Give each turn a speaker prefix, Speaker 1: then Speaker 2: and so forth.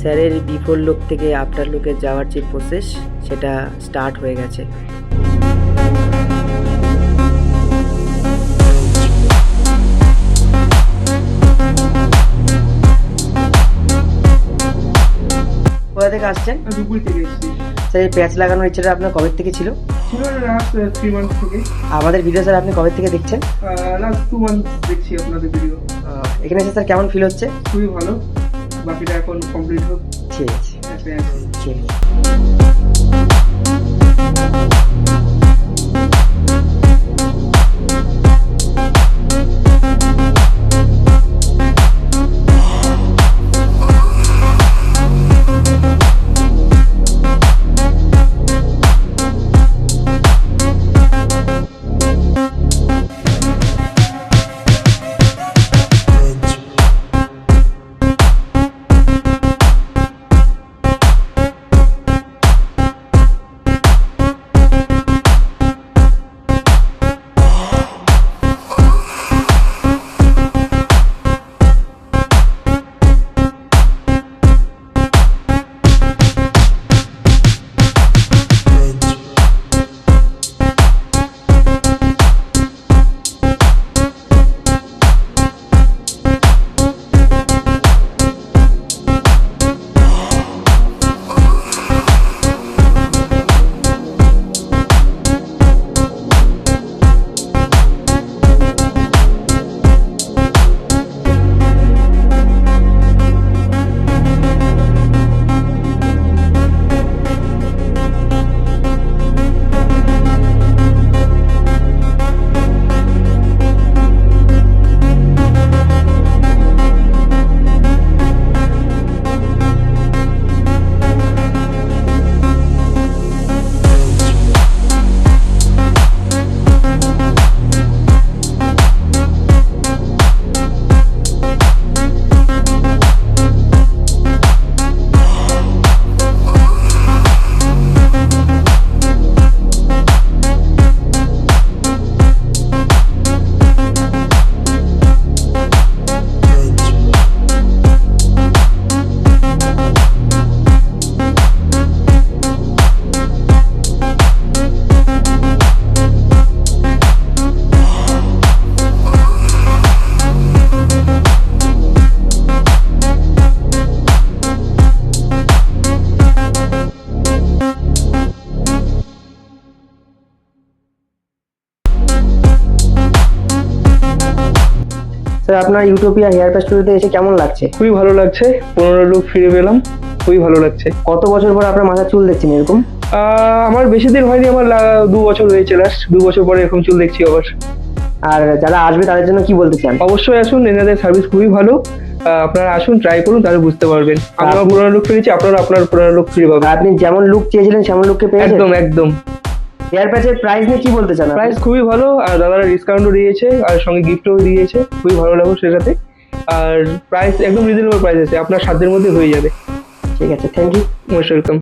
Speaker 1: স্যারের before look থেকে after লুকে যাওয়ার যে প্রসেস সেটা স্টার্ট হয়ে গেছে। কোথা থেকে আসছেন?
Speaker 2: দুপুর থেকে এসেছি।
Speaker 1: স্যার এই প্যাচ লাগানোর ইচ্ছাটা আপনার কবে থেকে ছিল?
Speaker 2: ছিল লাস্ট 3 মান্থ থেকে।
Speaker 1: আমাদের ভিডিও স্যার আপনি কবে থেকে দেখছেন?
Speaker 2: লাস্ট 2 মান্থ দেখছি আপনাদের ভিডিও।
Speaker 1: এখানে এসে স্যার কেমন ফিল হচ্ছে?
Speaker 2: খুবই ভালো, বাকিটা এখন কমপ্লিট হোক।
Speaker 1: ঠিক আছে,
Speaker 2: একটাই আছে।
Speaker 1: ঠিক আছে। স্যার আপনার ইউটোপিয়া হেয়ার প্যাচ স্টুডিওতে এসে কেমন লাগছে?
Speaker 2: খুবই ভালো লাগছে, 15 লুক ফিরে পেলাম, খুবই ভালো লাগছে।
Speaker 1: কত বছর পর আপনার মাথার চুল দেখছেন এরকম?
Speaker 2: আমার বেশি দিন হয়নি, আমার 2 বছর হয়েছে, লাস্ট 2 বছর পরে এরকম চুল দেখছি আবার।
Speaker 1: আর যারা আসবে তাদের জন্য কি বলতে চান?
Speaker 2: অবশ্যই আসুন, এনাদের সার্ভিস খুবই ভালো। আপনারা আসুন, ট্রাই করুন, তাহলে বুঝতে পারবেন। আমরা 15 লুক ফিরেছি, আপনারা আপনার 15 লুক ফিরে পাবেন।
Speaker 1: আপনি যেমন লুক চেয়েছিলেন সেমন লুককে পেয়েছেন?
Speaker 2: একদম একদম।
Speaker 1: হেয়ার প্যাচের প্রাইস নিয়ে কি বলতে চান?
Speaker 2: প্রাইস খুবই ভালো, আর দাদারা ডিসকাউন্টও দিয়েছে, আর সঙ্গে গিফটও দিয়েছে, খুবই ভালো লাগলো সেটাতে। আর প্রাইস একদম রিজনেবল প্রাইস আছে, আপনার সাধ্যের মধ্যে হয়ে যাবে।
Speaker 1: ঠিক আছে, থ্যাংক ইউ।
Speaker 2: Most welcome.